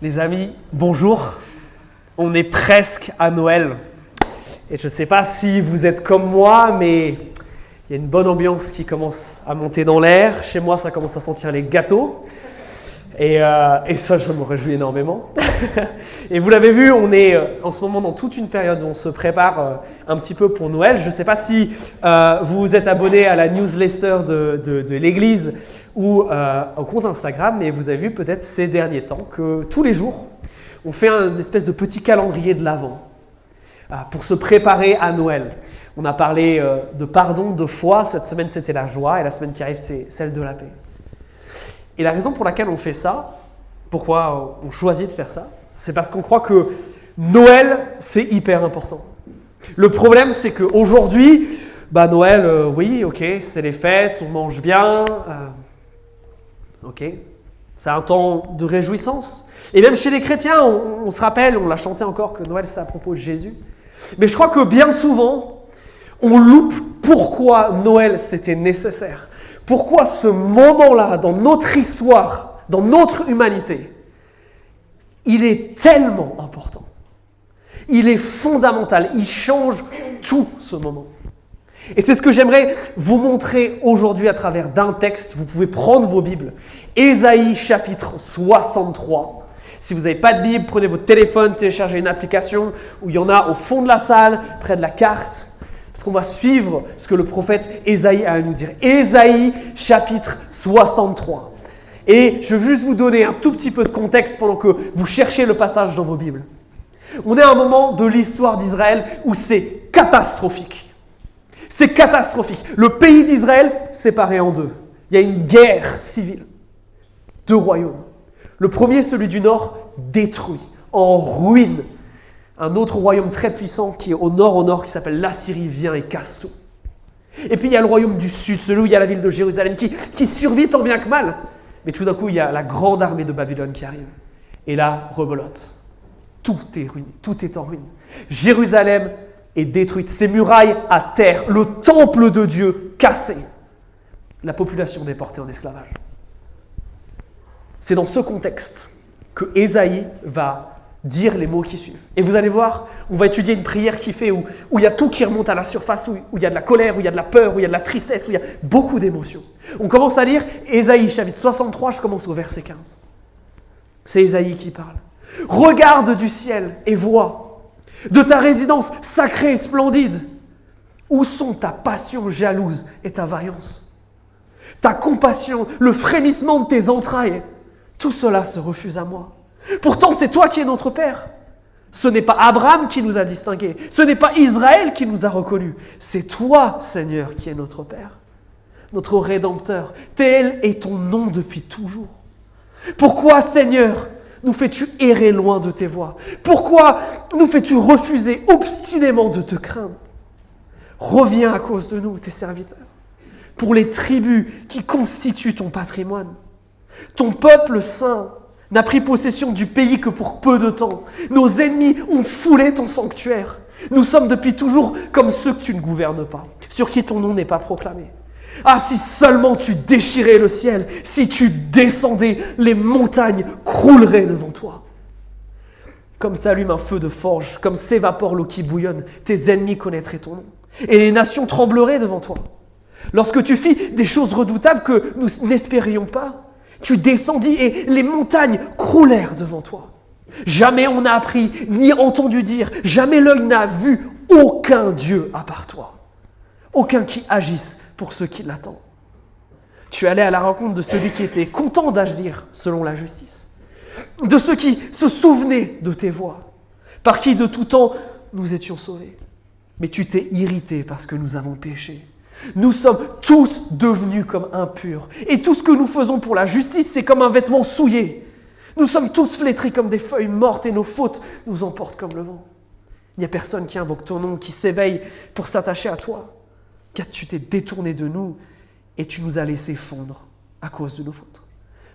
Les amis, bonjour. On est presque à Noël. Et je ne sais pas si vous êtes comme moi, mais il y a une bonne ambiance qui commence à monter dans l'air. Chez moi, ça commence à sentir les gâteaux. Et ça, je me réjouis énormément. Et vous l'avez vu, on est en ce moment dans toute une période où on se prépare un petit peu pour Noël. Je ne sais pas si vous êtes abonné à la newsletter de l'église ou au compte Instagram, mais vous avez vu peut-être ces derniers temps que tous les jours, on fait une espèce de petit calendrier de l'Avent pour se préparer à Noël. On a parlé de pardon, de foi. Cette semaine, c'était la joie et la semaine qui arrive, c'est celle de la paix. Et la raison pour laquelle on fait ça, pourquoi on choisit de faire ça, c'est parce qu'on croit que Noël, c'est hyper important. Le problème, c'est qu'aujourd'hui, Noël, oui, ok, c'est les fêtes, on mange bien, ok, c'est un temps de réjouissance. Et même chez les chrétiens, on se rappelle, on l'a chanté encore, que Noël, c'est à propos de Jésus. Mais je crois que bien souvent, on loupe pourquoi Noël, c'était nécessaire. Pourquoi ce moment-là, dans notre histoire, dans notre humanité, il est tellement important. Il est fondamental. Il change tout ce moment. Et c'est ce que j'aimerais vous montrer aujourd'hui à travers d'un texte. Vous pouvez prendre vos Bibles. Ésaïe chapitre 63. Si vous n'avez pas de Bible, prenez votre téléphone, téléchargez une application où il y en a au fond de la salle, près de la carte. Parce qu'on va suivre ce que le prophète Ésaïe a à nous dire. Ésaïe chapitre 63. Et je veux juste vous donner un tout petit peu de contexte pendant que vous cherchez le passage dans vos Bibles. On est à un moment de l'histoire d'Israël où c'est catastrophique. C'est catastrophique. Le pays d'Israël séparé en deux. Il y a une guerre civile. Deux royaumes. Le premier, celui du nord, détruit, en ruine. Un autre royaume très puissant qui est au nord, qui s'appelle l'Assyrie, vient et casse tout. Et puis il y a le royaume du sud, celui où il y a la ville de Jérusalem qui survit tant bien que mal. Mais tout d'un coup, il y a la grande armée de Babylone qui arrive. Et là, rebelote. Tout est ruiné, tout est en ruine. Jérusalem est détruite, ses murailles à terre, le temple de Dieu cassé. La population déportée en esclavage. C'est dans ce contexte que Ésaïe va dire les mots qui suivent. Et vous allez voir, on va étudier une prière qui fait où il y a tout qui remonte à la surface, où il y a de la colère, où il y a de la peur, où il y a de la tristesse, où il y a beaucoup d'émotions. On commence à lire Ésaïe chapitre 63, je commence au verset 15. C'est Ésaïe qui parle. « Regarde du ciel et vois, de ta résidence sacrée et splendide, où sont ta passion jalouse et ta vaillance, ta compassion, le frémissement de tes entrailles, tout cela se refuse à moi. Pourtant, c'est toi qui es notre Père. Ce n'est pas Abraham qui nous a distingués. Ce n'est pas Israël qui nous a reconnus. C'est toi, Seigneur, qui es notre Père, notre Rédempteur. Tel est ton nom depuis toujours. Pourquoi, Seigneur, nous fais-tu errer loin de tes voies? Pourquoi nous fais-tu refuser obstinément de te craindre? Reviens à cause de nous, tes serviteurs, pour les tribus qui constituent ton patrimoine. Ton peuple saint n'a pris possession du pays que pour peu de temps. Nos ennemis ont foulé ton sanctuaire. Nous sommes depuis toujours comme ceux que tu ne gouvernes pas, sur qui ton nom n'est pas proclamé. Ah, si seulement tu déchirais le ciel, si tu descendais, les montagnes crouleraient devant toi. Comme s'allume un feu de forge, comme s'évapore l'eau qui bouillonne, tes ennemis connaîtraient ton nom. Et les nations trembleraient devant toi. Lorsque tu fis des choses redoutables que nous n'espérions pas, tu descendis et les montagnes croulèrent devant toi. Jamais on n'a appris ni entendu dire, jamais l'œil n'a vu aucun Dieu à part toi. Aucun qui agisse pour ceux qui l'attendent. Tu allais à la rencontre de celui qui était content d'agir selon la justice. De ceux qui se souvenaient de tes voies, par qui de tout temps nous étions sauvés. Mais tu t'es irrité parce que nous avons péché. Nous sommes tous devenus comme impurs. Et tout ce que nous faisons pour la justice, c'est comme un vêtement souillé. Nous sommes tous flétris comme des feuilles mortes et nos fautes nous emportent comme le vent. Il n'y a personne qui invoque ton nom, qui s'éveille pour s'attacher à toi. Car tu t'es détourné de nous et tu nous as laissés fondre à cause de nos fautes.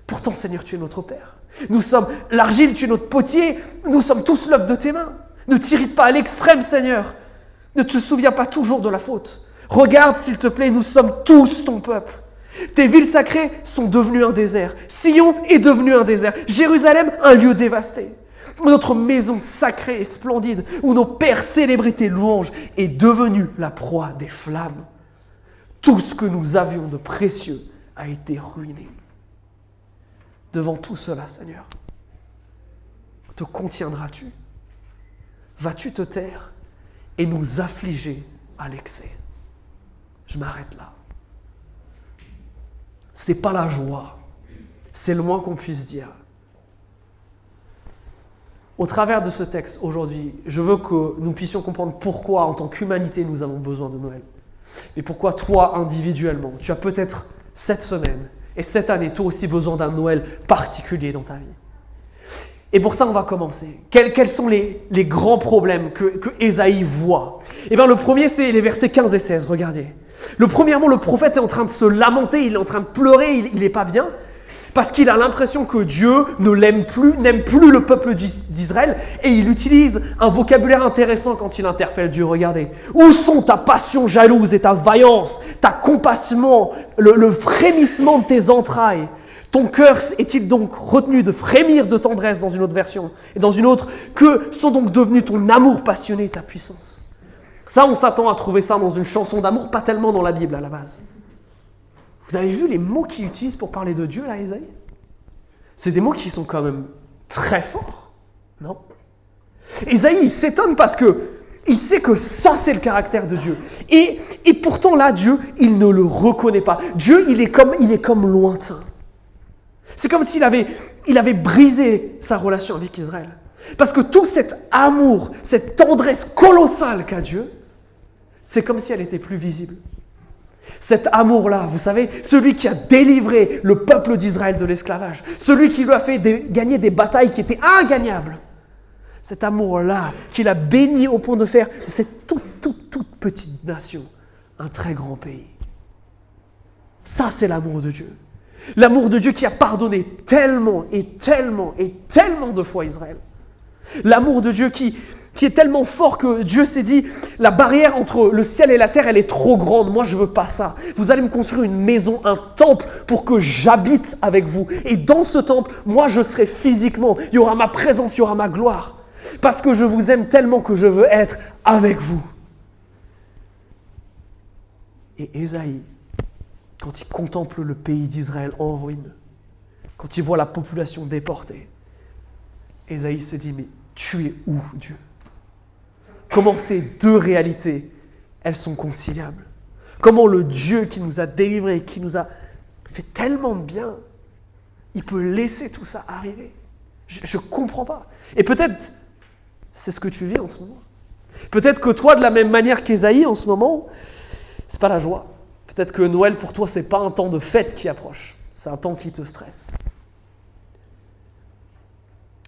Pourtant, Seigneur, tu es notre Père. Nous sommes l'argile, tu es notre potier. Nous sommes tous l'œuvre de tes mains. Ne t'irrite pas à l'extrême, Seigneur. Ne te souviens pas toujours de la faute. Regarde, s'il te plaît, nous sommes tous ton peuple. Tes villes sacrées sont devenues un désert. Sion est devenu un désert. Jérusalem, un lieu dévasté. Notre maison sacrée et splendide, où nos pères célébraient tes louanges, est devenue la proie des flammes. Tout ce que nous avions de précieux a été ruiné. Devant tout cela, Seigneur, te contiendras-tu? Vas-tu te taire et nous affliger à l'excès? Je m'arrête là. C'est pas la joie, c'est le moins qu'on puisse dire. Au travers de ce texte aujourd'hui, je veux que nous puissions comprendre pourquoi, en tant qu'humanité, nous avons besoin de Noël. Et pourquoi toi, individuellement, tu as peut-être cette semaine et cette année, toi aussi besoin d'un Noël particulier dans ta vie. Et pour ça, on va commencer. Quels sont les grands problèmes que Ésaïe voit? Eh bien, le premier, c'est les versets 15 et 16, regardez. Premièrement, le prophète est en train de se lamenter, il est en train de pleurer, il n'est pas bien, parce qu'il a l'impression que Dieu ne l'aime plus, n'aime plus le peuple d'Israël, et il utilise un vocabulaire intéressant quand il interpelle Dieu. Regardez, où sont ta passion jalouse et ta vaillance, ta compassion, le frémissement de tes entrailles? Ton cœur est-il donc retenu de frémir de tendresse dans une autre version? Et dans une autre, que sont donc devenus ton amour passionné et ta puissance? Ça, on s'attend à trouver ça dans une chanson d'amour, pas tellement dans la Bible à la base. Vous avez vu les mots qu'il utilise pour parler de Dieu, là, Ésaïe? C'est des mots qui sont quand même très forts, non? Ésaïe, il s'étonne parce que il sait que ça, c'est le caractère de Dieu. Et pourtant, là, Dieu, il ne le reconnaît pas. Dieu, il est comme lointain. C'est comme s'il avait brisé sa relation avec Israël. Parce que tout cet amour, cette tendresse colossale qu'a Dieu, c'est comme si elle était plus visible. Cet amour-là, vous savez, celui qui a délivré le peuple d'Israël de l'esclavage, celui qui lui a fait gagner des batailles qui étaient ingagnables, cet amour-là qu'il a béni au point de faire de cette toute petite nation un très grand pays. Ça, c'est l'amour de Dieu. L'amour de Dieu qui a pardonné tellement et tellement et tellement de fois Israël. L'amour de Dieu qui est tellement fort que Dieu s'est dit, la barrière entre le ciel et la terre, elle est trop grande. Moi, je ne veux pas ça. Vous allez me construire une maison, un temple pour que j'habite avec vous. Et dans ce temple, moi, je serai physiquement. Il y aura ma présence, il y aura ma gloire. Parce que je vous aime tellement que je veux être avec vous. Et Ésaïe, quand il contemple le pays d'Israël en ruine, quand il voit la population déportée, Ésaïe se dit, mais tu es où, Dieu? Comment ces deux réalités, elles sont conciliables? Comment le Dieu qui nous a délivrés, qui nous a fait tellement de bien, il peut laisser tout ça arriver? Je ne comprends pas. Et peut-être, c'est ce que tu vis en ce moment. Peut-être que toi, de la même manière qu'Ésaïe en ce moment, c'est pas la joie. Peut-être que Noël, pour toi, c'est pas un temps de fête qui approche. C'est un temps qui te stresse.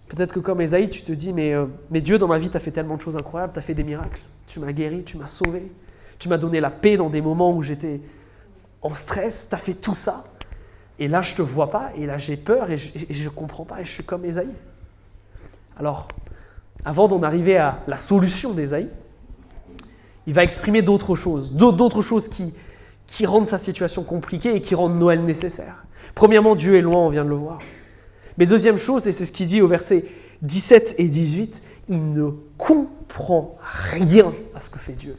Peut-être que comme Ésaïe, tu te dis, mais Dieu, dans ma vie, tu as fait tellement de choses incroyables, tu as fait des miracles. Tu m'as guéri, tu m'as sauvé. Tu m'as donné la paix dans des moments où j'étais en stress. Tu as fait tout ça. Et là, je ne te vois pas. Et là, j'ai peur et je ne comprends pas. Et je suis comme Ésaïe. Alors, avant d'en arriver à la solution d'Ésaïe, il va exprimer d'autres choses. D'autres choses qui rendent sa situation compliquée et qui rendent Noël nécessaire. Premièrement, Dieu est loin, on vient de le voir. Mais deuxième chose, et c'est ce qu'il dit au verset 17 et 18, il ne comprend rien à ce que fait Dieu.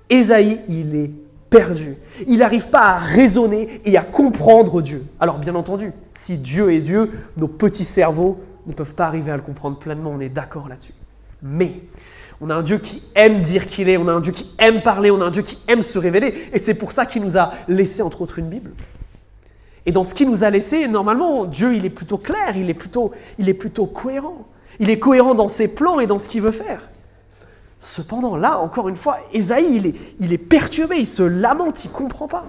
Ésaïe, il est perdu. Il n'arrive pas à raisonner et à comprendre Dieu. Alors bien entendu, si Dieu est Dieu, nos petits cerveaux ne peuvent pas arriver à le comprendre pleinement, on est d'accord là-dessus. Mais on a un Dieu qui aime dire qu'il est, on a un Dieu qui aime parler, on a un Dieu qui aime se révéler, et c'est pour ça qu'il nous a laissé entre autres une Bible. Et dans ce qu'il nous a laissé, normalement, Dieu, il est plutôt clair, il est plutôt cohérent. Il est cohérent dans ses plans et dans ce qu'il veut faire. Cependant, là, encore une fois, Ésaïe, il est perturbé, il se lamente, il ne comprend pas.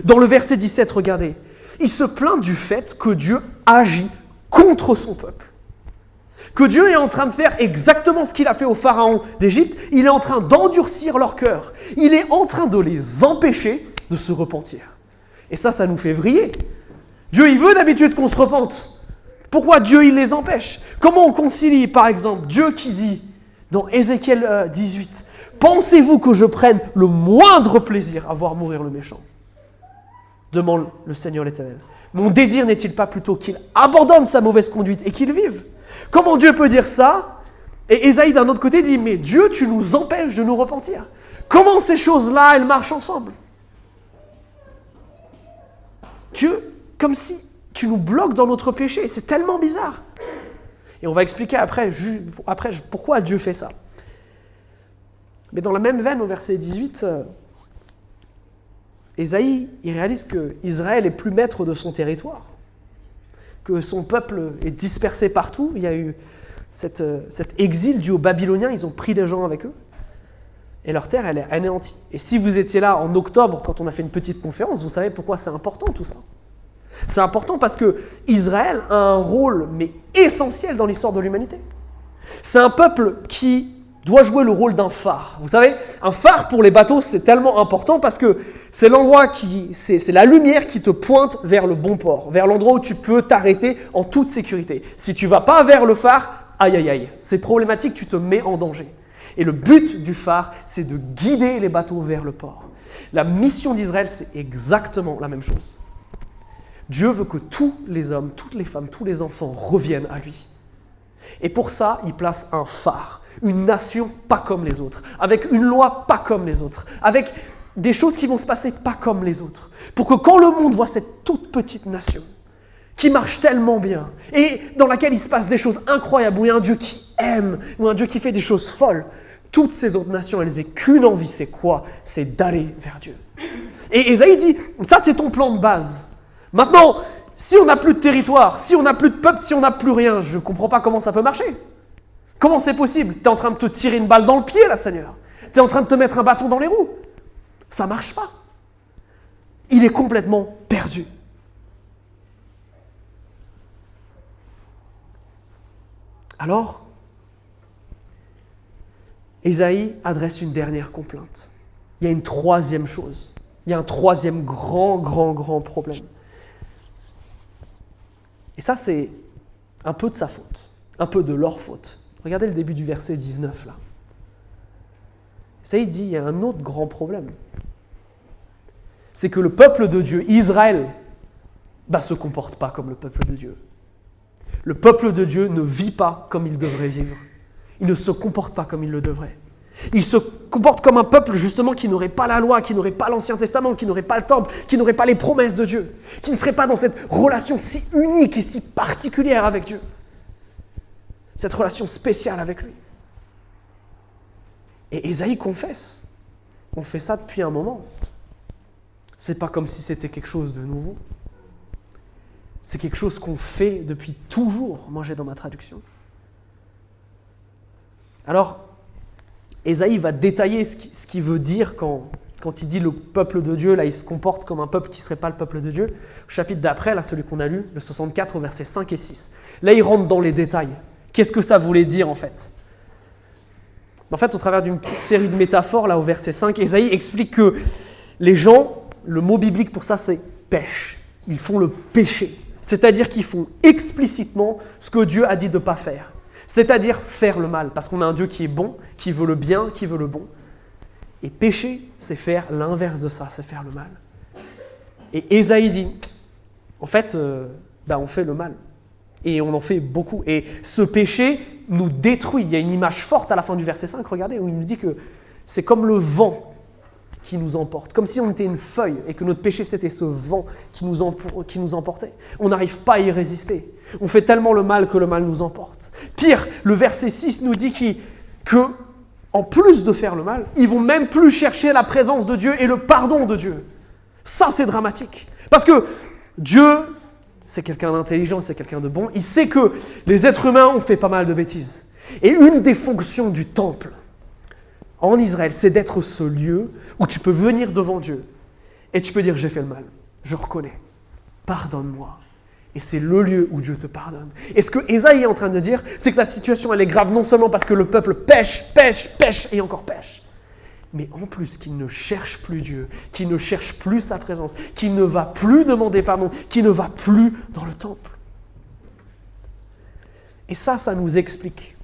Dans le verset 17, regardez, il se plaint du fait que Dieu agit contre son peuple. Que Dieu est en train de faire exactement ce qu'il a fait au pharaon d'Égypte, il est en train d'endurcir leur cœur. Il est en train de les empêcher de se repentir. Et ça nous fait vriller. Dieu, il veut d'habitude qu'on se repente. Pourquoi Dieu, il les empêche? Comment on concilie, par exemple, Dieu qui dit, dans Ézéchiel 18, « Pensez-vous que je prenne le moindre plaisir à voir mourir le méchant ?» demande le Seigneur l'Éternel. Mon désir n'est-il pas plutôt qu'il abandonne sa mauvaise conduite et qu'il vive? Comment Dieu peut dire ça? Et Ésaïe d'un autre côté dit, mais Dieu, tu nous empêches de nous repentir. Comment ces choses-là, elles marchent ensemble? Dieu, comme si tu nous bloques dans notre péché, c'est tellement bizarre. Et on va expliquer après pourquoi Dieu fait ça. Mais dans la même veine, au verset 18, Ésaïe, il réalise qu'Israël est plus maître de son territoire, que son peuple est dispersé partout. Il y a eu cet exil dû aux Babyloniens, ils ont pris des gens avec eux, et leur terre, elle est anéantie. Et si vous étiez là en octobre, quand on a fait une petite conférence, vous savez pourquoi c'est important tout ça. C'est important parce que Israël a un rôle, mais essentiel dans l'histoire de l'humanité. C'est un peuple qui doit jouer le rôle d'un phare. Vous savez, un phare pour les bateaux, c'est tellement important parce que c'est l'endroit c'est la lumière qui te pointe vers le bon port, vers l'endroit où tu peux t'arrêter en toute sécurité. Si tu ne vas pas vers le phare, aïe aïe aïe, c'est problématique, tu te mets en danger. Et le but du phare, c'est de guider les bateaux vers le port. La mission d'Israël, c'est exactement la même chose. Dieu veut que tous les hommes, toutes les femmes, tous les enfants reviennent à lui. Et pour ça, il place un phare, une nation pas comme les autres, avec une loi pas comme les autres, avec des choses qui vont se passer pas comme les autres. Pour que quand le monde voit cette toute petite nation, qui marche tellement bien, et dans laquelle il se passe des choses incroyables, où il y a un Dieu qui aime, ou un Dieu qui fait des choses folles, toutes ces autres nations, elles aient qu'une envie, c'est quoi? C'est d'aller vers Dieu. Et Ésaïe dit, ça c'est ton plan de base. Maintenant, si on n'a plus de territoire, si on n'a plus de peuple, si on n'a plus rien, je ne comprends pas comment ça peut marcher. Comment c'est possible? Tu es en train de te tirer une balle dans le pied là, Seigneur. Tu es en train de te mettre un bâton dans les roues. Ça ne marche pas. Il est complètement perdu. Alors, Ésaïe adresse une dernière complainte. Il y a une troisième chose. Il y a un troisième grand problème. Et ça, c'est un peu de sa faute, un peu de leur faute. Regardez le début du verset 19, là. Ça, il dit, il y a un autre grand problème. C'est que le peuple de Dieu, Israël, se comporte pas comme le peuple de Dieu. Le peuple de Dieu ne vit pas comme il devrait vivre. Il ne se comporte pas comme il le devrait. Il se comporte comme un peuple justement qui n'aurait pas la loi, qui n'aurait pas l'Ancien Testament, qui n'aurait pas le temple, qui n'aurait pas les promesses de Dieu, qui ne serait pas dans cette relation si unique et si particulière avec Dieu. Cette relation spéciale avec lui. Et Ésaïe confesse. On fait ça depuis un moment. C'est pas comme si c'était quelque chose de nouveau. C'est quelque chose qu'on fait depuis toujours, moi j'ai dans ma traduction. Alors, Ésaïe va détailler ce qu'il veut dire quand il dit le peuple de Dieu, là il se comporte comme un peuple qui ne serait pas le peuple de Dieu. Au chapitre d'après, là celui qu'on a lu, le 64, versets 5 et 6. Là il rentre dans les détails. Qu'est-ce que ça voulait dire en fait? En fait, au travers d'une petite série de métaphores, là au verset 5, Ésaïe explique que les gens, le mot biblique pour ça c'est pêche. Ils font le péché. C'est-à-dire qu'ils font explicitement ce que Dieu a dit de ne pas faire. C'est-à-dire faire le mal, parce qu'on a un Dieu qui est bon, qui veut le bien, qui veut le bon. Et pécher, c'est faire l'inverse de ça, c'est faire le mal. Et Ésaïe dit, en fait, on fait le mal. Et on en fait beaucoup. Et ce péché nous détruit. Il y a une image forte à la fin du verset 5, regardez, où il nous dit que c'est comme le vent qui nous emporte. Comme si on était une feuille et que notre péché, c'était ce vent qui nous emportait. On n'arrive pas à y résister. On fait tellement le mal que le mal nous emporte. Pire, le verset 6 nous dit que, en plus de faire le mal, ils vont même plus chercher la présence de Dieu et le pardon de Dieu. Ça, c'est dramatique. Parce que Dieu, c'est quelqu'un d'intelligent, c'est quelqu'un de bon. Il sait que les êtres humains ont fait pas mal de bêtises. Et une des fonctions du temple en Israël, c'est d'être ce lieu où tu peux venir devant Dieu et tu peux dire « j'ai fait le mal, je reconnais, pardonne-moi ». Et c'est le lieu où Dieu te pardonne. Et ce que Ésaïe est en train de dire, c'est que la situation elle est grave non seulement parce que le peuple pêche et encore pêche, mais en plus qu'il ne cherche plus Dieu, qu'il ne cherche plus sa présence, qu'il ne va plus demander pardon, qu'il ne va plus dans le temple. Et ça nous explique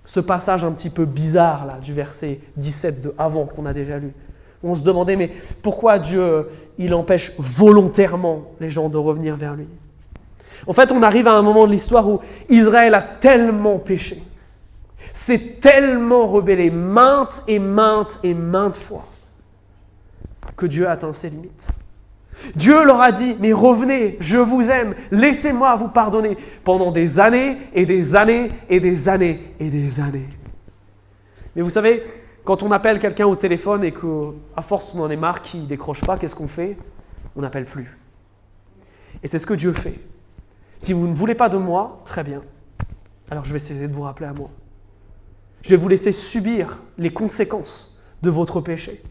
ce passage un petit peu bizarre là, du verset 17 de avant qu'on a déjà lu. On se demandait, mais pourquoi Dieu, il empêche volontairement les gens de revenir vers lui? En fait, on arrive à un moment de l'histoire où Israël a tellement péché, s'est tellement rebellé maintes et maintes et maintes fois, que Dieu a atteint ses limites. Dieu leur a dit, mais revenez, je vous aime, laissez-moi vous pardonner, pendant des années et des années et des années et des années. Mais vous savez, quand on appelle quelqu'un au téléphone et qu'à force on en est marre qu'il ne décroche pas, qu'est-ce qu'on fait? On n'appelle plus. Et c'est ce que Dieu fait. Si vous ne voulez pas de moi, très bien. Alors je vais essayer de vous rappeler à moi. Je vais vous laisser subir les conséquences de votre péché.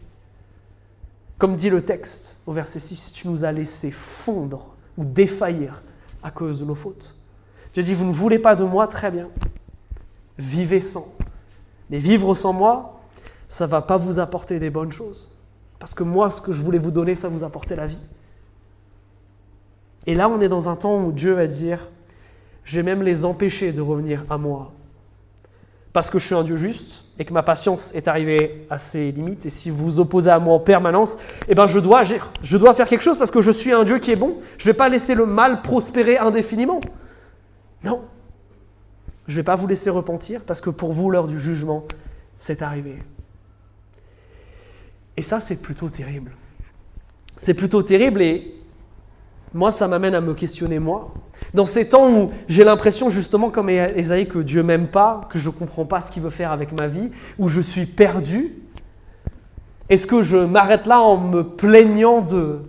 Comme dit le texte au verset 6, tu nous as laissé fondre ou défaillir à cause de nos fautes. Dieu dit, vous ne voulez pas de moi, très bien. Vivez sans. Mais vivre sans moi, ça ne va pas vous apporter des bonnes choses. Parce que moi, ce que je voulais vous donner, ça vous apportait la vie. Et là, on est dans un temps où Dieu va dire, je vais même les empêcher de revenir à moi. Parce que je suis un Dieu juste et que ma patience est arrivée à ses limites. Et si vous vous opposez à moi en permanence, eh ben je dois agir. Je dois faire quelque chose parce que je suis un Dieu qui est bon. Je ne vais pas laisser le mal prospérer indéfiniment. Non. Je ne vais pas vous laisser repentir parce que pour vous, l'heure du jugement, c'est arrivé. Et ça, c'est plutôt terrible. C'est plutôt terrible et moi, ça m'amène à me questionner moi. Dans ces temps où j'ai l'impression justement comme Ésaïe que Dieu m'aime pas, que je ne comprends pas ce qu'il veut faire avec ma vie, où je suis perdu, est-ce que je m'arrête là en me plaignant de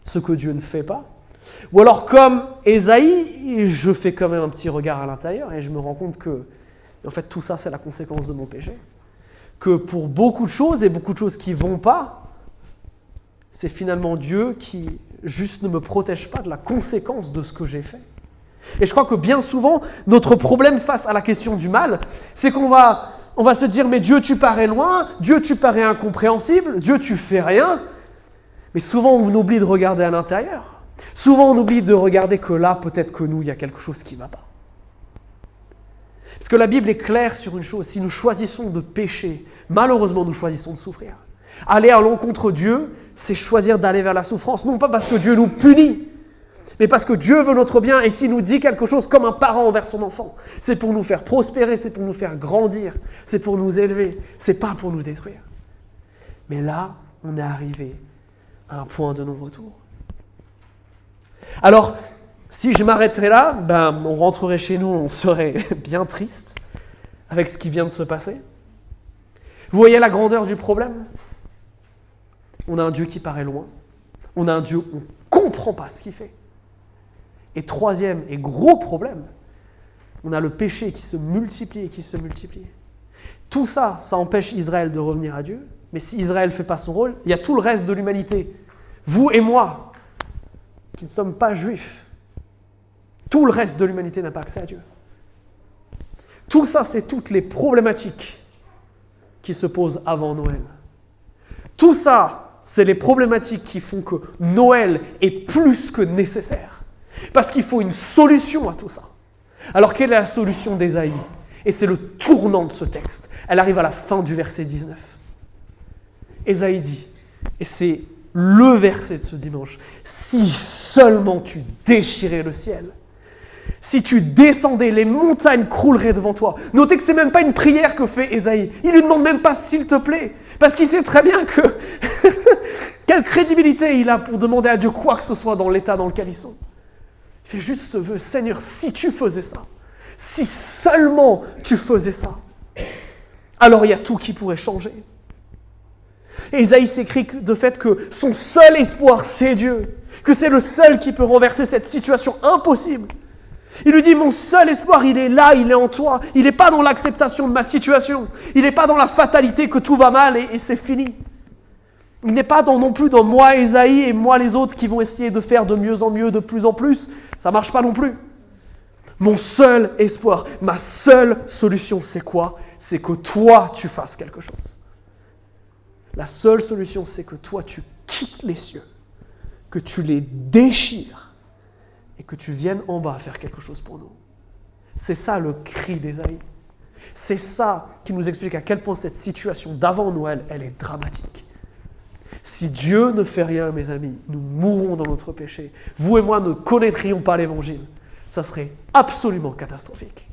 ce que Dieu ne fait pas? Ou alors comme Ésaïe, je fais quand même un petit regard à l'intérieur et je me rends compte que en fait tout ça c'est la conséquence de mon péché. Que pour beaucoup de choses et beaucoup de choses qui ne vont pas, c'est finalement Dieu qui juste ne me protège pas de la conséquence de ce que j'ai fait. Et je crois que bien souvent, notre problème face à la question du mal, c'est qu'on va se dire « mais Dieu, tu parais loin, Dieu, tu parais incompréhensible, Dieu, tu fais rien ». Mais souvent, on oublie de regarder à l'intérieur. Souvent, on oublie de regarder que là, peut-être que nous, il y a quelque chose qui ne va pas. Parce que la Bible est claire sur une chose, si nous choisissons de pécher, malheureusement, nous choisissons de souffrir. Aller à l'encontre de Dieu, c'est choisir d'aller vers la souffrance. Non pas parce que Dieu nous punit, mais parce que Dieu veut notre bien. Et s'il nous dit quelque chose comme un parent envers son enfant, c'est pour nous faire prospérer, c'est pour nous faire grandir, c'est pour nous élever, c'est pas pour nous détruire. Mais là, on est arrivé à un point de non-retour. Alors, si je m'arrêterais là, on rentrerait chez nous, on serait bien triste avec ce qui vient de se passer. Vous voyez la grandeur du problème? On a un Dieu qui paraît loin. On a un Dieu où on ne comprend pas ce qu'il fait. Et troisième et gros problème, on a le péché qui se multiplie et qui se multiplie. Tout ça, ça empêche Israël de revenir à Dieu. Mais si Israël ne fait pas son rôle, il y a tout le reste de l'humanité. Vous et moi, qui ne sommes pas juifs. Tout le reste de l'humanité n'a pas accès à Dieu. Tout ça, c'est toutes les problématiques qui se posent avant Noël. Tout ça, c'est les problématiques qui font que Noël est plus que nécessaire. Parce qu'il faut une solution à tout ça. Alors, quelle est la solution d'Ésaïe? Et c'est le tournant de ce texte. Elle arrive à la fin du verset 19. Ésaïe dit, et c'est le verset de ce dimanche, « Si seulement tu déchirais le ciel, si tu descendais, les montagnes crouleraient devant toi. » Notez que ce n'est même pas une prière que fait Ésaïe. Il ne lui demande même pas « s'il te plaît ». Parce qu'il sait très bien que quelle crédibilité il a pour demander à Dieu quoi que ce soit dans l'état dans lequel ils sont. Il fait juste ce vœu, Seigneur, si tu faisais ça, si seulement tu faisais ça, alors il y a tout qui pourrait changer. Et Ésaïe s'écrit de fait que son seul espoir, c'est Dieu, que c'est le seul qui peut renverser cette situation impossible. Il lui dit, mon seul espoir, il est là, il est en toi. Il n'est pas dans l'acceptation de ma situation. Il n'est pas dans la fatalité que tout va mal et c'est fini. Il n'est pas non plus dans moi, Ésaïe, et moi, les autres, qui vont essayer de faire de mieux en mieux, de plus en plus. Ça ne marche pas non plus. Mon seul espoir, ma seule solution, c'est quoi? C'est que toi, tu fasses quelque chose. La seule solution, c'est que toi, tu quittes les cieux, que tu les déchires, et que tu viennes en bas faire quelque chose pour nous. C'est ça le cri d'Ésaïe. C'est ça qui nous explique à quel point cette situation d'avant Noël, elle est dramatique. Si Dieu ne fait rien, mes amis, nous mourrons dans notre péché. Vous et moi ne connaîtrions pas l'Évangile. Ça serait absolument catastrophique.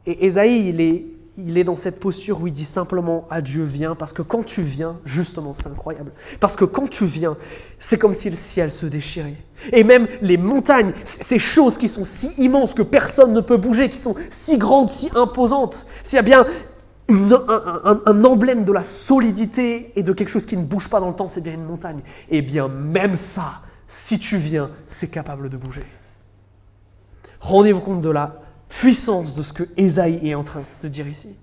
Et Ésaïe, il est dans cette posture où il dit simplement à Dieu, viens, parce que quand tu viens, justement, c'est incroyable. Parce que quand tu viens, c'est comme si le ciel se déchirait. Et même les montagnes, ces choses qui sont si immenses que personne ne peut bouger, qui sont si grandes, si imposantes, s'il y a bien un emblème de la solidité et de quelque chose qui ne bouge pas dans le temps, c'est bien une montagne. Et bien même ça, si tu viens, c'est capable de bouger. Rendez-vous compte de la puissance de ce que Ésaïe est en train de dire ici.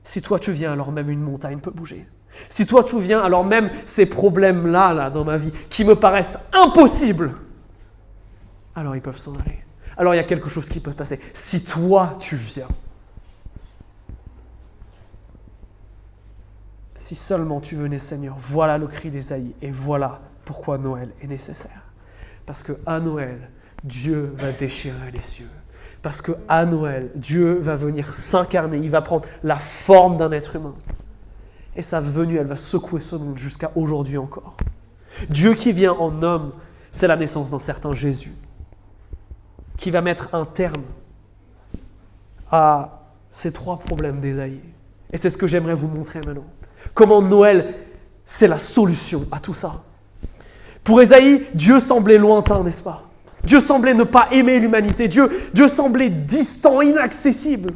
Si toi tu viens, alors même une montagne peut bouger. Si toi tu viens, alors même ces problèmes-là dans ma vie, qui me paraissent impossibles, alors ils peuvent s'en aller. Alors il y a quelque chose qui peut se passer. Si toi tu viens, si seulement tu venais, Seigneur, voilà le cri d'Ésaïe et voilà pourquoi Noël est nécessaire. Parce qu'à Noël, Dieu va déchirer les cieux. Parce qu'à Noël, Dieu va venir s'incarner, il va prendre la forme d'un être humain. Et sa venue, elle va secouer ce monde jusqu'à aujourd'hui encore. Dieu qui vient en homme, c'est la naissance d'un certain Jésus, qui va mettre un terme à ces 3 problèmes d'Ésaïe. Et c'est ce que j'aimerais vous montrer maintenant. Comment Noël, c'est la solution à tout ça. Pour Ésaïe, Dieu semblait lointain, n'est-ce pas ? Dieu semblait ne pas aimer l'humanité. Dieu semblait distant, inaccessible.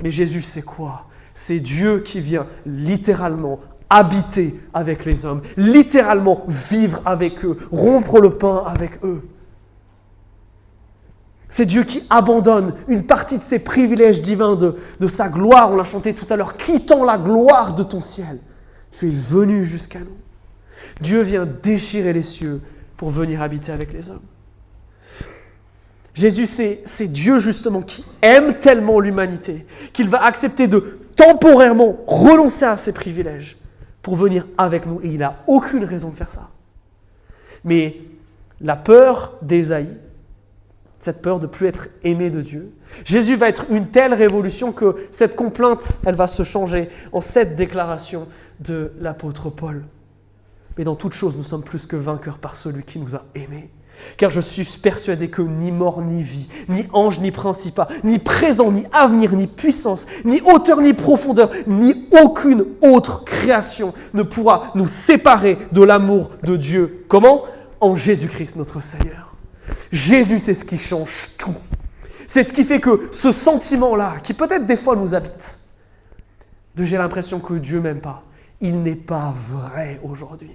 Mais Jésus, c'est quoi ? C'est Dieu qui vient littéralement habiter avec les hommes, littéralement vivre avec eux, rompre le pain avec eux. C'est Dieu qui abandonne une partie de ses privilèges divins, de sa gloire, on l'a chanté tout à l'heure, quittant la gloire de ton ciel. Tu es venu jusqu'à nous. Dieu vient déchirer les cieux pour venir habiter avec les hommes. Jésus, c'est Dieu justement qui aime tellement l'humanité qu'il va accepter de temporairement renoncer à ses privilèges pour venir avec nous. Et il n'a aucune raison de faire ça. Mais la peur d'Ésaïe, cette peur de ne plus être aimé de Dieu, Jésus va être une telle révolution que cette complainte, elle va se changer en cette déclaration de l'apôtre Paul. Mais dans toute chose, nous sommes plus que vainqueurs par celui qui nous a aimés. Car je suis persuadé que ni mort, ni vie, ni ange, ni principat, ni présent, ni avenir, ni puissance, ni hauteur, ni profondeur, ni aucune autre création ne pourra nous séparer de l'amour de Dieu. Comment ? En Jésus-Christ notre Seigneur. Jésus, c'est ce qui change tout. C'est ce qui fait que ce sentiment-là, qui peut-être des fois nous habite, de j'ai l'impression que Dieu m'aime pas, il n'est pas vrai aujourd'hui.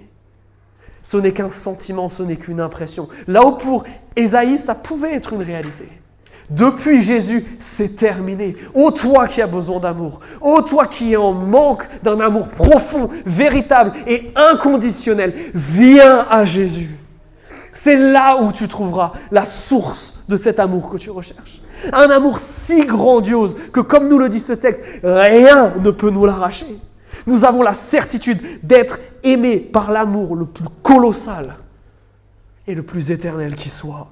Ce n'est qu'un sentiment, ce n'est qu'une impression. Là où pour Ésaïe, ça pouvait être une réalité. Depuis Jésus, c'est terminé. Ô toi qui as besoin d'amour, ô toi qui es en manque d'un amour profond, véritable et inconditionnel, viens à Jésus. C'est là où tu trouveras la source de cet amour que tu recherches. Un amour si grandiose que, comme nous le dit ce texte, rien ne peut nous l'arracher. Nous avons la certitude d'être aimés par l'amour le plus colossal et le plus éternel qui soit.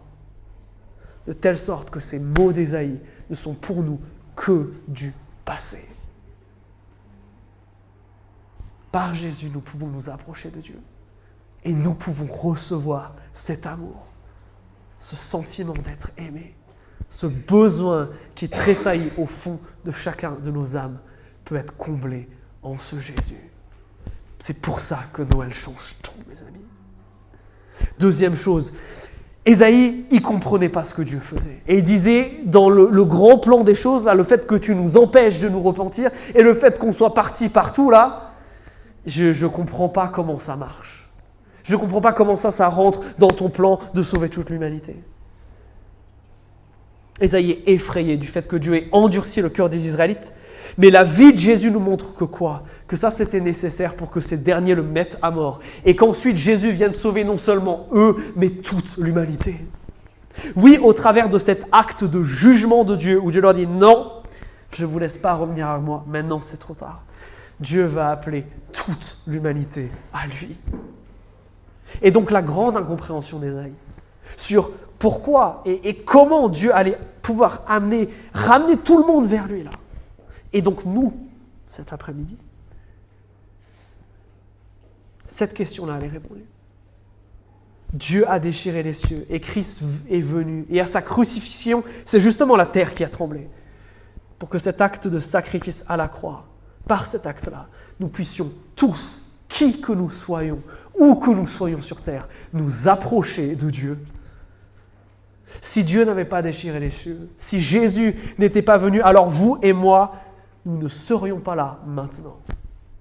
De telle sorte que ces mots d'Ésaïe ne sont pour nous que du passé. Par Jésus, nous pouvons nous approcher de Dieu. Et nous pouvons recevoir cet amour, ce sentiment d'être aimé, ce besoin qui tressaillit au fond de chacun de nos âmes peut être comblé en ce Jésus. C'est pour ça que Noël change tout, mes amis. Deuxième chose, Ésaïe, il ne comprenait pas ce que Dieu faisait. Et il disait, dans le grand plan des choses, là, le fait que tu nous empêches de nous repentir et le fait qu'on soit partis partout, là, je ne comprends pas comment ça marche. Je ne comprends pas comment ça rentre dans ton plan de sauver toute l'humanité. Ésaïe est effrayé du fait que Dieu ait endurci le cœur des Israélites. Mais la vie de Jésus nous montre que quoi ? Que ça, c'était nécessaire pour que ces derniers le mettent à mort. Et qu'ensuite, Jésus vienne sauver non seulement eux, mais toute l'humanité. Oui, au travers de cet acte de jugement de Dieu, où Dieu leur dit « Non, je ne vous laisse pas revenir à moi, maintenant c'est trop tard. » Dieu va appeler toute l'humanité à lui. Et donc la grande incompréhension d'Ésaïe sur pourquoi et comment Dieu allait pouvoir ramener tout le monde vers lui là. Et donc nous, cet après-midi, cette question-là, elle est répondue. Dieu a déchiré les cieux et Christ est venu. Et à sa crucifixion, c'est justement la terre qui a tremblé. Pour que cet acte de sacrifice à la croix, par cet acte-là, nous puissions tous, qui que nous soyons, où que nous soyons sur terre, nous approcher de Dieu. Si Dieu n'avait pas déchiré les cieux, si Jésus n'était pas venu, alors vous et moi, nous ne serions pas là maintenant.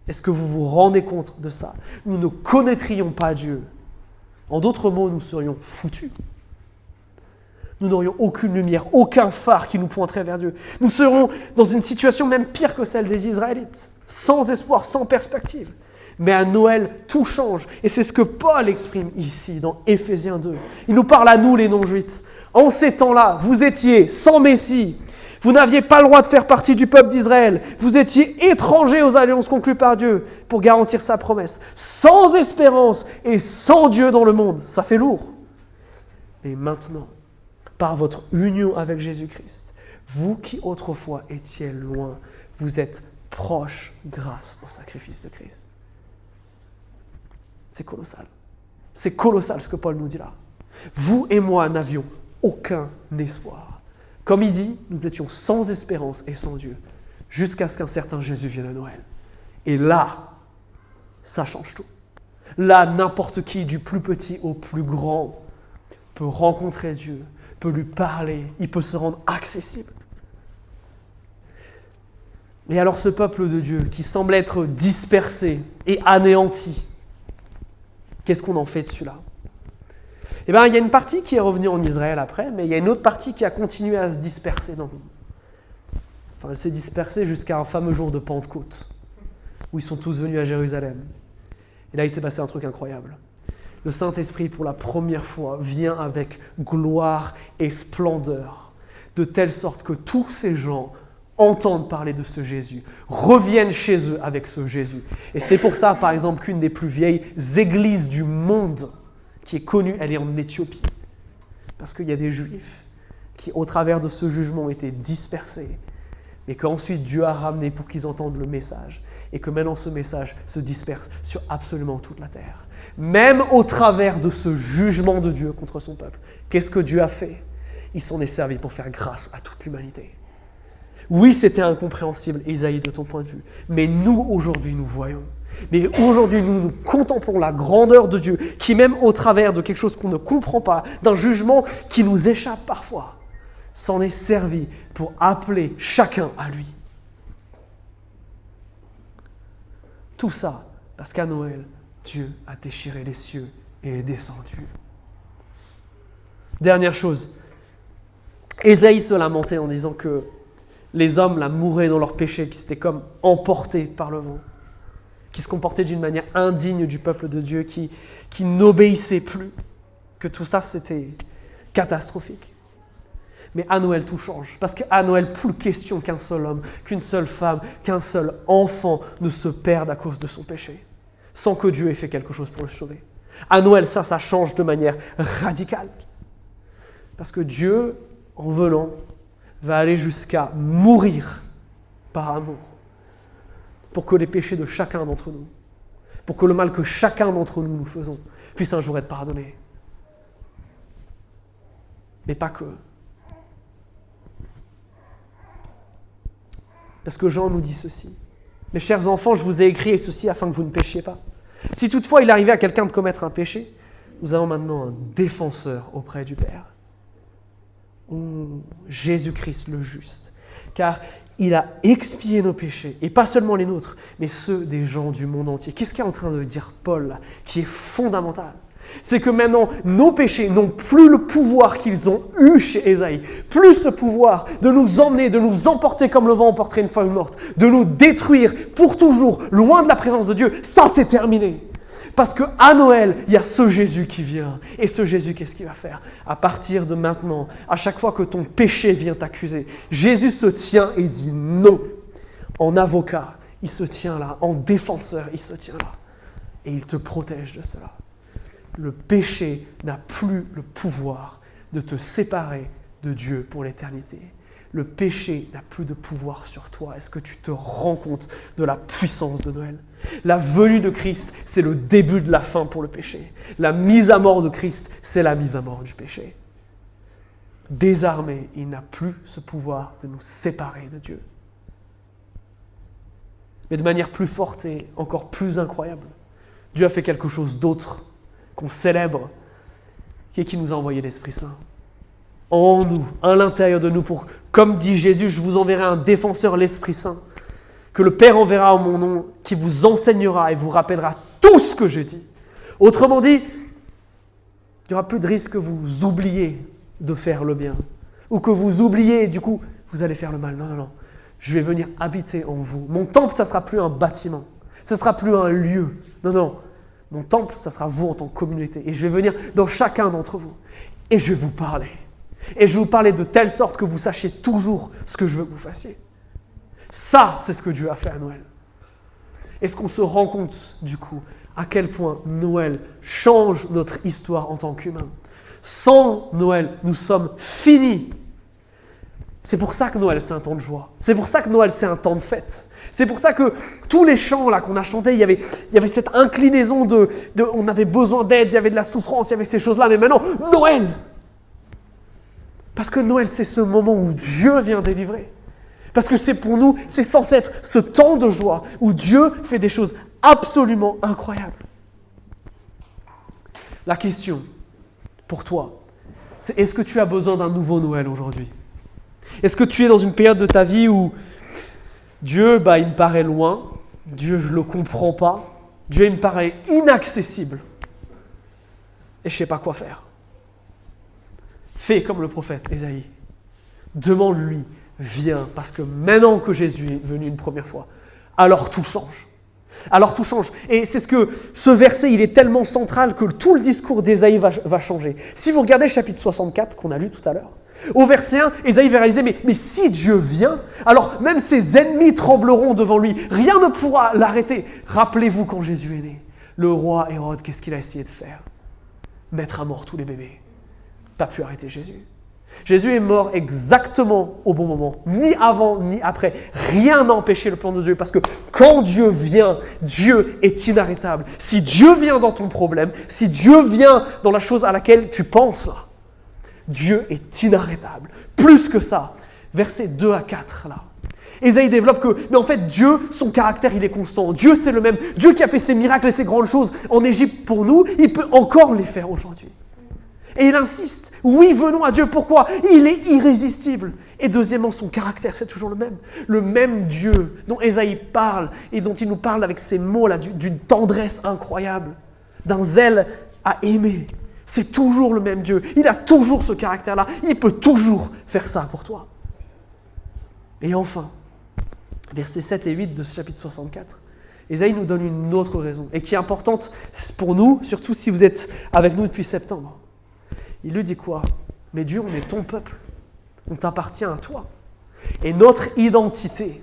Est-ce que vous vous rendez compte de ça? Nous ne connaîtrions pas Dieu. En d'autres mots, nous serions foutus. Nous n'aurions aucune lumière, aucun phare qui nous pointerait vers Dieu. Nous serions dans une situation même pire que celle des Israélites, sans espoir, sans perspective. Mais à Noël, tout change. Et c'est ce que Paul exprime ici dans Éphésiens 2. Il nous parle à nous, les non-juifs. En ces temps-là, vous étiez sans Messie. Vous n'aviez pas le droit de faire partie du peuple d'Israël. Vous étiez étrangers aux alliances conclues par Dieu pour garantir sa promesse. Sans espérance et sans Dieu dans le monde. Ça fait lourd. Mais maintenant, par votre union avec Jésus-Christ, vous qui autrefois étiez loin, vous êtes proches grâce au sacrifice de Christ. C'est colossal. C'est colossal ce que Paul nous dit là. Vous et moi n'avions aucun espoir. Comme il dit, nous étions sans espérance et sans Dieu, jusqu'à ce qu'un certain Jésus vienne à Noël. Et là, ça change tout. Là, n'importe qui, du plus petit au plus grand, peut rencontrer Dieu, peut lui parler, il peut se rendre accessible. Et alors ce peuple de Dieu, qui semble être dispersé et anéanti, qu'est-ce qu'on en fait de celui-là? Eh bien, il y a une partie qui est revenue en Israël après, mais il y a une autre partie qui a continué à se disperser dans le monde. Enfin, elle s'est dispersée jusqu'à un fameux jour de Pentecôte, où ils sont tous venus à Jérusalem. Et là, il s'est passé un truc incroyable. Le Saint-Esprit, pour la première fois, vient avec gloire et splendeur, de telle sorte que tous ces gens entendent parler de ce Jésus, reviennent chez eux avec ce Jésus. Et c'est pour ça, par exemple, qu'une des plus vieilles églises du monde, qui est connue, elle est en Éthiopie. Parce qu'il y a des Juifs qui, au travers de ce jugement, ont été dispersés, mais qu'ensuite Dieu a ramené pour qu'ils entendent le message, et que maintenant ce message se disperse sur absolument toute la terre. Même au travers de ce jugement de Dieu contre son peuple, qu'est-ce que Dieu a fait? Il s'en est servi pour faire grâce à toute l'humanité. Oui, c'était incompréhensible, Isaïe, de ton point de vue, mais nous, aujourd'hui, nous voyons. Mais aujourd'hui, nous contemplons la grandeur de Dieu, qui même au travers de quelque chose qu'on ne comprend pas, d'un jugement qui nous échappe parfois, s'en est servi pour appeler chacun à lui. Tout ça parce qu'à Noël, Dieu a déchiré les cieux et est descendu. Dernière chose, Ésaïe se lamentait en disant que les hommes là mouraient dans leurs péchés, qui s'étaient comme emportés par le vent, qui se comportaient d'une manière indigne du peuple de Dieu, qui n'obéissaient plus, que tout ça c'était catastrophique. Mais à Noël tout change, parce qu'à Noël plus question qu'un seul homme, qu'une seule femme, qu'un seul enfant ne se perde à cause de son péché, sans que Dieu ait fait quelque chose pour le sauver. À Noël ça change de manière radicale, parce que Dieu, en venant, va aller jusqu'à mourir par amour, pour que les péchés de chacun d'entre nous, pour que le mal que chacun d'entre nous faisons, puisse un jour être pardonné. Mais pas que. Parce que Jean nous dit ceci. Mes chers enfants, je vous ai écrit ceci afin que vous ne péchiez pas. Si toutefois il arrivait à quelqu'un de commettre un péché, nous avons maintenant un défenseur auprès du Père. Jésus-Christ le juste. Car il a expié nos péchés, et pas seulement les nôtres, mais ceux des gens du monde entier. Qu'est-ce qu'est en train de dire Paul là, qui est fondamental? C'est que maintenant, nos péchés n'ont plus le pouvoir qu'ils ont eu chez Ésaïe, plus ce pouvoir de nous emmener, de nous emporter comme le vent emporterait une feuille morte, de nous détruire pour toujours, loin de la présence de Dieu. Ça, c'est terminé. Parce qu'à Noël, il y a ce Jésus qui vient. Et ce Jésus, qu'est-ce qu'il va faire? À partir de maintenant, à chaque fois que ton péché vient t'accuser, Jésus se tient et dit non. En avocat, il se tient là. En défenseur, il se tient là. Et il te protège de cela. Le péché n'a plus le pouvoir de te séparer de Dieu pour l'éternité. Le péché n'a plus de pouvoir sur toi. Est-ce que tu te rends compte de la puissance de Noël? La venue de Christ, c'est le début de la fin pour le péché. La mise à mort de Christ, c'est la mise à mort du péché. Désarmé, il n'a plus ce pouvoir de nous séparer de Dieu. Mais de manière plus forte et encore plus incroyable, Dieu a fait quelque chose d'autre qu'on célèbre, qui est qu'il nous a envoyé l'Esprit Saint. En nous, à l'intérieur de nous, pour, comme dit Jésus, je vous enverrai un défenseur, l'Esprit Saint, que le Père enverra en mon nom, qui vous enseignera et vous rappellera tout ce que j'ai dit. Autrement dit, il n'y aura plus de risque que vous oubliez de faire le bien, ou que vous oubliez et du coup, vous allez faire le mal. Non, non, non. Je vais venir habiter en vous. Mon temple, ça ne sera plus un bâtiment. Ça ne sera plus un lieu. Non, non. Mon temple, ça sera vous en tant que communauté. Et je vais venir dans chacun d'entre vous. Et je vais vous parler. Et je vais vous parler de telle sorte que vous sachiez toujours ce que je veux que vous fassiez. Ça, c'est ce que Dieu a fait à Noël. Est-ce qu'on se rend compte, du coup, à quel point Noël change notre histoire en tant qu'humains? Sans Noël, nous sommes finis. C'est pour ça que Noël, c'est un temps de joie. C'est pour ça que Noël, c'est un temps de fête. C'est pour ça que tous les chants là qu'on a chantés, il y avait cette inclinaison on avait besoin d'aide, il y avait de la souffrance, il y avait ces choses-là. Mais maintenant, Noël! Parce que Noël, c'est ce moment où Dieu vient délivrer. Parce que c'est pour nous, c'est censé être ce temps de joie où Dieu fait des choses absolument incroyables. La question pour toi, c'est est-ce que tu as besoin d'un nouveau Noël aujourd'hui? Est-ce que tu es dans une période de ta vie où Dieu, il me paraît loin, Dieu, je ne le comprends pas, Dieu, il me paraît inaccessible et je ne sais pas quoi faire? Fais comme le prophète Ésaïe. Demande-lui, viens, parce que maintenant que Jésus est venu une première fois, alors tout change. Alors tout change. Et c'est ce que ce verset, il est tellement central que tout le discours d'Ésaïe va changer. Si vous regardez le chapitre 64 qu'on a lu tout à l'heure, au verset 1, Ésaïe va réaliser, mais si Dieu vient, alors même ses ennemis trembleront devant lui. Rien ne pourra l'arrêter. Rappelez-vous quand Jésus est né. Le roi Hérode, qu'est-ce qu'il a essayé de faire? Mettre à mort tous les bébés. T'as pu arrêter Jésus. Jésus est mort exactement au bon moment, ni avant ni après. Rien n'a empêché le plan de Dieu, parce que quand Dieu vient, Dieu est inarrêtable. Si Dieu vient dans ton problème, si Dieu vient dans la chose à laquelle tu penses, Dieu est inarrêtable. Plus que ça, versets 2 à 4 là. Ésaïe développe que, mais en fait, Dieu, son caractère, il est constant. Dieu, c'est le même. Dieu qui a fait ces miracles et ces grandes choses en Égypte pour nous, il peut encore les faire aujourd'hui. Et il insiste, oui, venons à Dieu. Pourquoi? Il est irrésistible. Et deuxièmement, son caractère, c'est toujours le même. Le même Dieu dont Ésaïe parle et dont il nous parle avec ces mots-là, d'une tendresse incroyable, d'un zèle à aimer. C'est toujours le même Dieu. Il a toujours ce caractère-là. Il peut toujours faire ça pour toi. Et enfin, versets 7 et 8 de ce chapitre 64, Ésaïe nous donne une autre raison, et qui est importante pour nous, surtout si vous êtes avec nous depuis septembre. Il lui dit quoi? Mais Dieu, on est ton peuple. On t'appartient à toi. Et notre identité,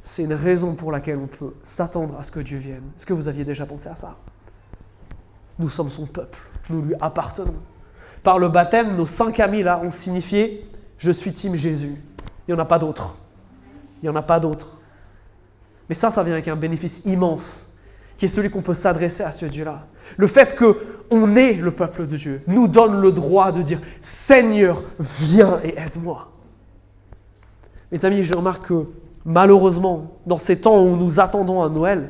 c'est une raison pour laquelle on peut s'attendre à ce que Dieu vienne. Est-ce que vous aviez déjà pensé à ça? Nous sommes son peuple. Nous lui appartenons. Par le baptême, nos 5 amis là ont signifié « Je suis team Jésus ». Il n'y en a pas d'autre. Il n'y en a pas d'autre. Mais ça vient avec un bénéfice immense, qui est celui qu'on peut s'adresser à ce Dieu-là. Le fait qu'on est le peuple de Dieu nous donne le droit de dire « Seigneur, viens et aide-moi ». Mes amis, je remarque que malheureusement, dans ces temps où nous attendons à Noël,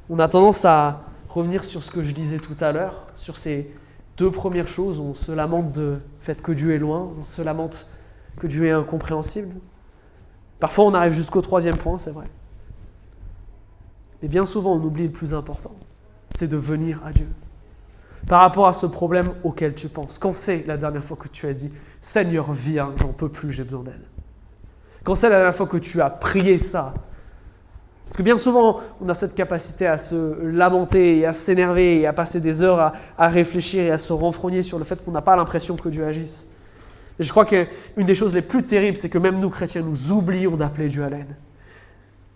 on a tendance à revenir sur ce que je disais tout à l'heure, sur ces 2 premières choses. On se lamente du fait que Dieu est loin, on se lamente que Dieu est incompréhensible. Parfois, on arrive jusqu'au 3e point, c'est vrai. Mais bien souvent, on oublie le plus important, c'est de venir à Dieu. Par rapport à ce problème auquel tu penses. Quand c'est la dernière fois que tu as dit « Seigneur, viens, j'en peux plus, j'ai besoin d'aide ». Quand c'est la dernière fois que tu as prié ça. Parce que bien souvent, on a cette capacité à se lamenter et à s'énerver et à passer des heures à réfléchir et à se renfrogner sur le fait qu'on n'a pas l'impression que Dieu agisse. Et je crois qu'une des choses les plus terribles, c'est que même nous, chrétiens, nous oublions d'appeler Dieu à l'aide.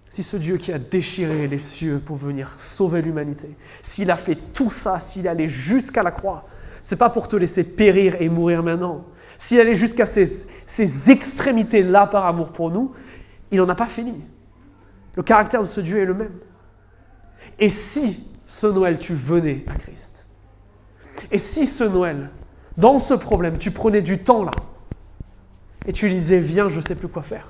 Si ce Dieu qui a déchiré les cieux pour venir sauver l'humanité, s'il a fait tout ça, s'il est allé jusqu'à la croix, c'est pas pour te laisser périr et mourir maintenant. S'il allait jusqu'à ces extrémités-là par amour pour nous, il n'en a pas fini. Le caractère de ce Dieu est le même. Et si ce Noël, tu venais à Christ, et si ce Noël, dans ce problème, tu prenais du temps là, et tu disais, viens, je ne sais plus quoi faire.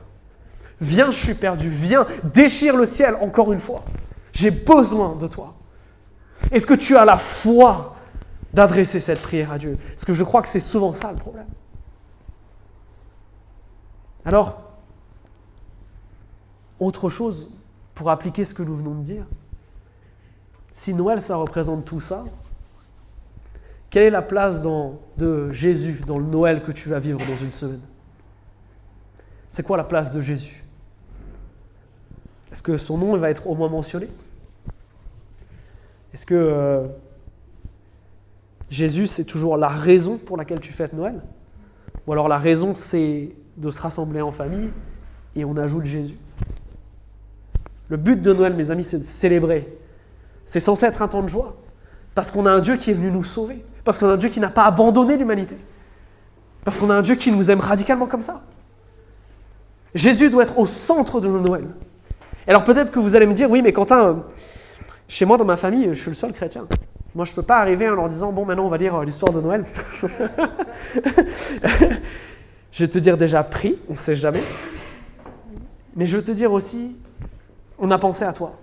Viens, je suis perdu. Viens, déchire le ciel encore une fois. J'ai besoin de toi. Est-ce que tu as la foi d'adresser cette prière à Dieu? Parce que je crois que c'est souvent ça le problème. Alors, autre chose pour appliquer ce que nous venons de dire, si Noël, ça représente tout ça, quelle est la place de Jésus dans le Noël que tu vas vivre dans une semaine? C'est quoi la place de Jésus? Est-ce que son nom va être au moins mentionné? Est-ce que Jésus, c'est toujours la raison pour laquelle tu fêtes Noël? Ou alors la raison, c'est de se rassembler en famille et on ajoute Jésus? Le but de Noël, mes amis, c'est de célébrer. C'est censé être un temps de joie. Parce qu'on a un Dieu qui est venu nous sauver. Parce qu'on a un Dieu qui n'a pas abandonné l'humanité. Parce qu'on a un Dieu qui nous aime radicalement comme ça. Jésus doit être au centre de nos Noëls. Et alors peut-être que vous allez me dire, oui, mais Quentin, chez moi, dans ma famille, je suis le seul chrétien. Moi, je ne peux pas arriver en leur disant, bon, maintenant, on va lire l'histoire de Noël. Je vais te dire déjà, prie, on ne sait jamais. Mais je veux te dire aussi, on a pensé à toi.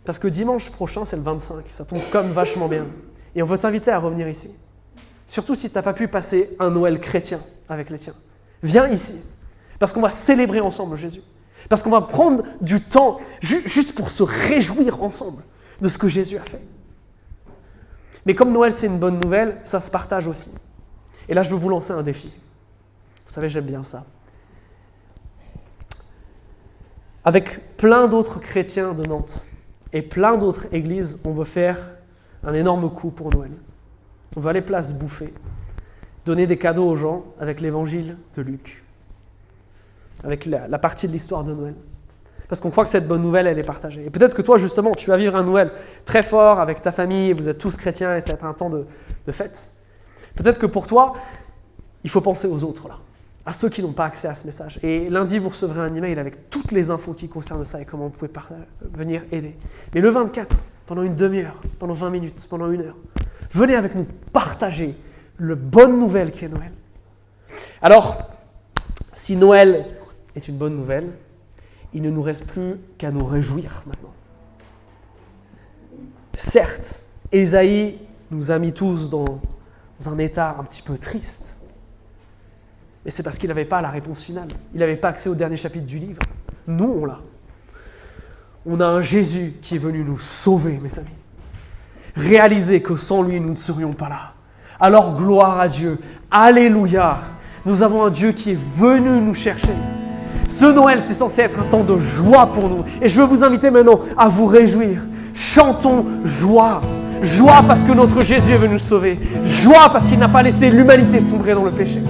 Parce que dimanche prochain, c'est le 25, ça tombe comme vachement bien. Et on veut t'inviter à revenir ici. Surtout si tu n'as pas pu passer un Noël chrétien avec les tiens. Viens ici. Parce qu'on va célébrer ensemble Jésus. Parce qu'on va prendre du temps juste pour se réjouir ensemble de ce que Jésus a fait. Mais comme Noël, c'est une bonne nouvelle, ça se partage aussi. Et là, je veux vous lancer un défi. Vous savez, j'aime bien ça. Avec plein d'autres chrétiens de Nantes et plein d'autres églises, on veut faire un énorme coup pour Noël. On veut aller place Bouffay, donner des cadeaux aux gens avec l'évangile de Luc, avec la partie de l'histoire de Noël. Parce qu'on croit que cette bonne nouvelle, elle est partagée. Et peut-être que toi, justement, tu vas vivre un Noël très fort avec ta famille, vous êtes tous chrétiens et ça va être un temps de fête. Peut-être que pour toi, il faut penser aux autres, là, à ceux qui n'ont pas accès à ce message. Et lundi, vous recevrez un email avec toutes les infos qui concernent ça et comment vous pouvez venir aider. Mais le 24, pendant une demi-heure, pendant 20 minutes, pendant 1 heure, venez avec nous partager la bonne nouvelle qui est Noël. Alors, si Noël est une bonne nouvelle, il ne nous reste plus qu'à nous réjouir maintenant. Certes, Ésaïe nous a mis tous dans un état un petit peu triste, mais c'est parce qu'il n'avait pas la réponse finale. Il n'avait pas accès au dernier chapitre du livre. Nous, on l'a. On a un Jésus qui est venu nous sauver, mes amis. Réalisez que sans lui, nous ne serions pas là. Alors, gloire à Dieu. Alléluia. Nous avons un Dieu qui est venu nous chercher. Ce Noël, c'est censé être un temps de joie pour nous. Et je veux vous inviter maintenant à vous réjouir. Chantons joie. Joie parce que notre Jésus est venu nous sauver. Joie parce qu'il n'a pas laissé l'humanité sombrer dans le péché.